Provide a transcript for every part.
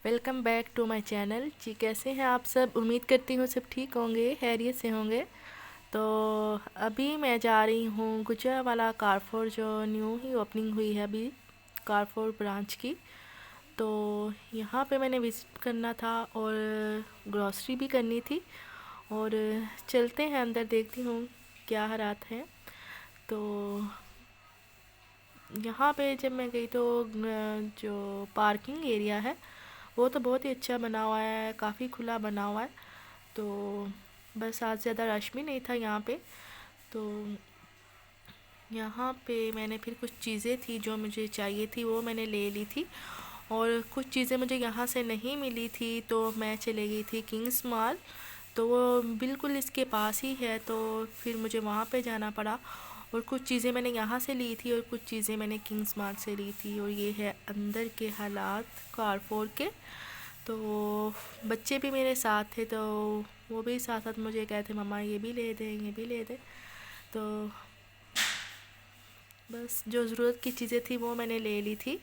Welcome back to my channel जी। कैसे हैं आप सब? उम्मीद करती हूँ सब ठीक होंगे, खैरियत से होंगे। तो अभी मैं जा रही हूँ गुजरावाला कारफोर, जो न्यू ही ओपनिंग हुई है अभी, कारफोर ब्रांच की। तो यहाँ पे मैंने विज़िट करना था और ग्रॉसरी भी करनी थी। और चलते हैं अंदर, देखती हूँ क्या हालात हैं। तो यहाँ पे जब मैं गई तो जो पार्किंग एरिया है वो तो बहुत ही अच्छा बना हुआ है, काफ़ी खुला बना हुआ है। तो बस आज ज़्यादा रश भी नहीं था यहाँ पे। तो यहाँ पे मैंने फिर कुछ चीज़ें थी जो मुझे चाहिए थी वो मैंने ले ली थी। और कुछ चीज़ें मुझे यहाँ से नहीं मिली थी तो मैं चले गई थी किंग्स मॉल। तो वो बिल्कुल इसके पास ही है, तो फिर मुझे वहाँ पे जाना पड़ा। और कुछ चीज़ें मैंने यहाँ से ली थी और कुछ चीज़ें मैंने किंग्स मार्ट से ली थी। और ये है अंदर के हालात कारफोर के। तो बच्चे भी मेरे साथ थे, तो वो भी साथ साथ मुझे कहते मम्मा ये भी ले दें, ये भी ले दें। तो बस जो ज़रूरत की चीज़ें थी वो मैंने ले ली थी।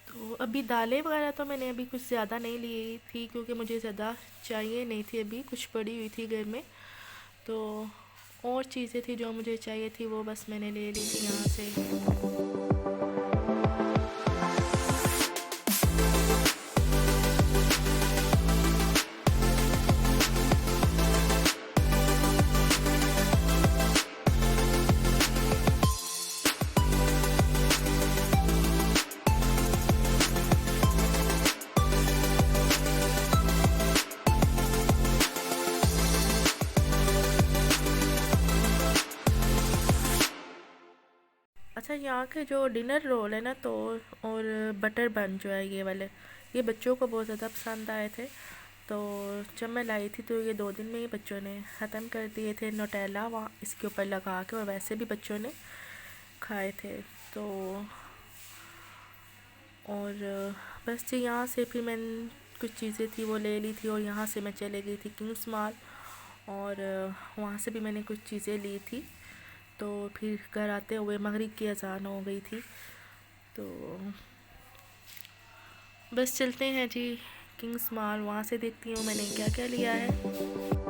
तो अभी दालें वगैरह तो मैंने अभी कुछ ज़्यादा नहीं ली थी, क्योंकि मुझे ज़्यादा चाहिए नहीं थी, अभी कुछ पड़ी हुई थी घर में। तो और चीज़ें थी जो मुझे चाहिए थी वो बस मैंने ले ली थी यहाँ से। अच्छा, यहाँ के जो डिनर रोल है ना, तो और बटर बन जो है ये वाले, ये बच्चों को बहुत ज़्यादा पसंद आए थे। तो जब मैं लाई थी तो ये 2 दिन में ही बच्चों ने ख़त्म कर दिए थे। नोटेला वहाँ इसके ऊपर लगा के, और वैसे भी बच्चों ने खाए थे। तो और बस जी, यहाँ से फिर मैंने कुछ चीज़ें थी वो ले ली थी और यहाँ से मैं चले गई थी किंग्स मॉल। और वहाँ से भी मैंने कुछ चीज़ें ली थी। तो फिर घर आते हुए मगरिब की अज़ान हो गई थी। तो बस चलते हैं जी किंग्स मॉल, वहाँ से देखती हूँ मैंने क्या क्या लिया है।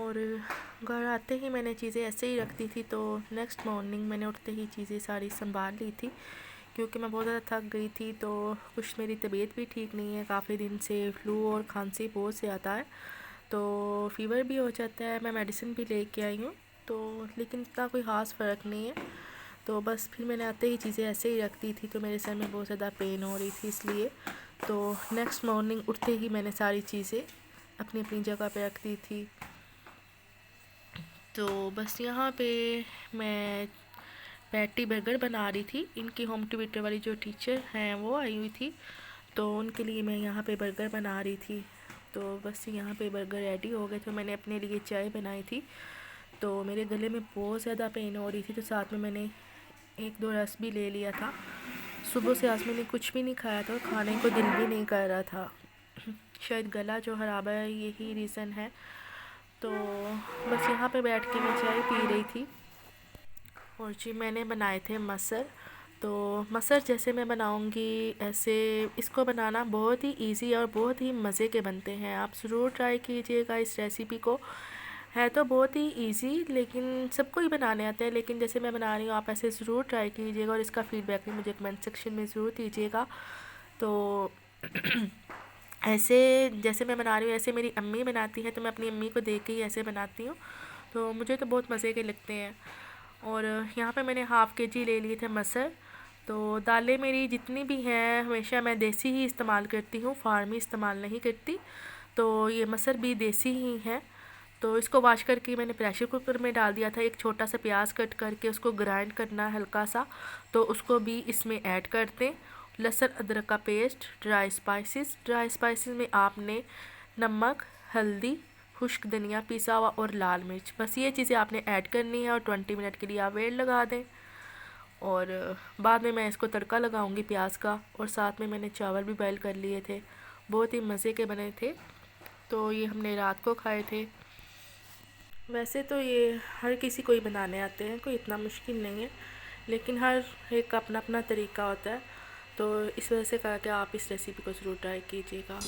और घर आते ही मैंने चीज़ें ऐसे ही रख दी थी। तो नेक्स्ट मॉर्निंग मैंने उठते ही चीज़ें सारी संभाल ली थी, क्योंकि मैं बहुत ज़्यादा थक गई थी। तो कुछ मेरी तबीयत भी ठीक नहीं है, काफ़ी दिन से फ्लू और खांसी बहुत से आता है, तो फीवर भी हो जाता है। मैं मेडिसिन भी लेके आई हूँ, तो लेकिन इतना कोई ख़ास फ़र्क नहीं है। तो बस फिर मैंने आते ही चीज़ें ऐसे ही रख दी थी, तो मेरे सर में बहुत ज़्यादा पेन हो रही थी इसलिए। तो नेक्स्ट मॉर्निंग उठते ही मैंने सारी चीज़ें अपनी अपनी जगह पे रख दी थी। तो बस यहाँ पे मैं पैटी बर्गर बना रही थी। इनकी होम ट्यूटर वाली जो टीचर हैं वो आई हुई थी, तो उनके लिए मैं यहाँ पे बर्गर बना रही थी। तो बस यहाँ पे बर्गर रेडी हो गए। तो मैंने अपने लिए चाय बनाई थी, तो मेरे गले में बहुत ज़्यादा पेन हो रही थी, तो साथ में मैंने एक दो रस भी ले लिया था। सुबह से आज मैंने कुछ भी नहीं खाया था और खाने को दिल भी नहीं कर रहा था। शायद गला जो ख़राब है यही रीज़न है। तो बस यहाँ पे बैठ के मैं चाय पी रही थी। और जी मैंने बनाए थे मसर। तो मसर जैसे मैं बनाऊंगी ऐसे इसको बनाना बहुत ही इजी और बहुत ही मज़े के बनते हैं। आप ज़रूर ट्राई कीजिएगा इस रेसिपी को। है तो बहुत ही इजी, लेकिन सबको ही बनाने आते हैं, लेकिन जैसे मैं बना रही हूँ आप ऐसे ज़रूर ट्राई कीजिएगा और इसका फ़ीडबैक भी मुझे कमेंट सेक्शन में ज़रूर दीजिएगा। तो ऐसे जैसे मैं बना रही हूँ ऐसे मेरी अम्मी बनाती है, तो मैं अपनी अम्मी को देख के ही ऐसे बनाती हूँ। तो मुझे तो बहुत मज़े के लगते हैं। और यहाँ पे मैंने हाफ़ के जी ले लिए थे मसर। तो दालें मेरी जितनी भी हैं हमेशा मैं देसी ही इस्तेमाल करती हूँ, फार्मी इस्तेमाल नहीं करती। तो ये मसर भी देसी ही है। तो इसको वॉश करके मैंने प्रेशर कुकर में डाल दिया था। एक छोटा सा प्याज कट करके उसको ग्राइंड करना है हल्का सा, तो उसको भी इसमें ऐड कर दें। लहसुन अदरक का पेस्ट, ड्राई स्पाइसेस में आपने नमक, हल्दी, खुश्क धनिया पिसा हुआ और लाल मिर्च, बस ये चीज़ें आपने ऐड करनी है और 20 मिनट के लिए आप वेट लगा दें। और बाद में मैं इसको तड़का लगाऊंगी प्याज का। और साथ में मैंने चावल भी बॉयल कर लिए थे, बहुत ही मज़े के बने थे। तो ये हमने रात को खाए थे। वैसे तो ये हर किसी को ही बनाने आते हैं, कोई इतना मुश्किल नहीं है, लेकिन हर एक का अपना अपना तरीका होता है। तो इस वजह से कहा कि आप इस रेसिपी को ज़रूर ट्राई कीजिएगा।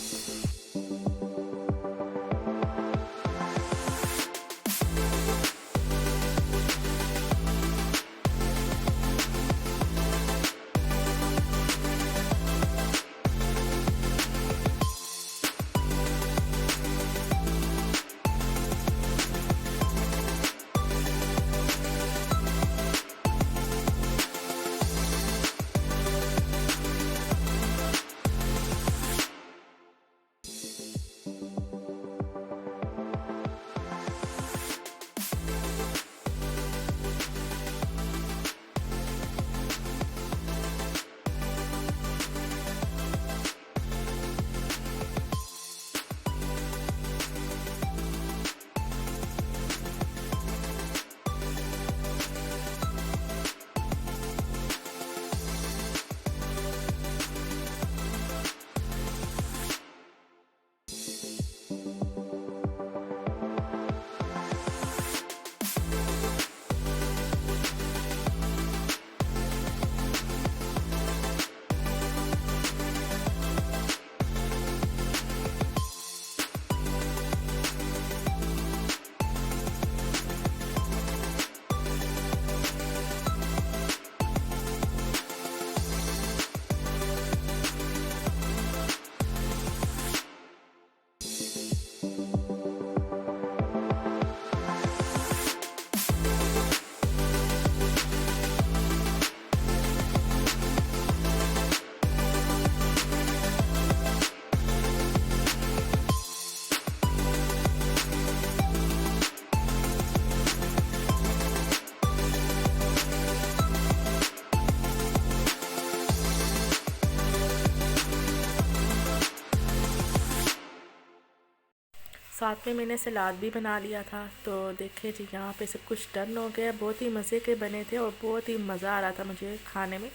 साथ में मैंने सलाद भी बना लिया था। तो देखिए जी यहाँ पे सब कुछ डन हो गया। बहुत ही मज़े के बने थे और बहुत ही मज़ा आ रहा था मुझे खाने में।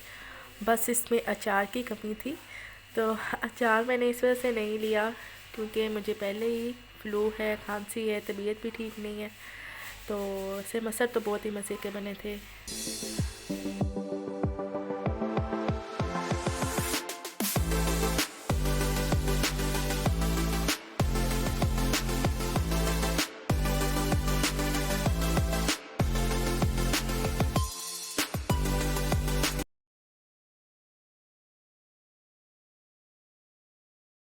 बस इसमें अचार की कमी थी, तो अचार मैंने इस वजह से नहीं लिया क्योंकि मुझे पहले ही फ्लू है, खांसी है, तबीयत भी ठीक नहीं है। तो ऐसे मसर तो बहुत ही मज़े के बने थे।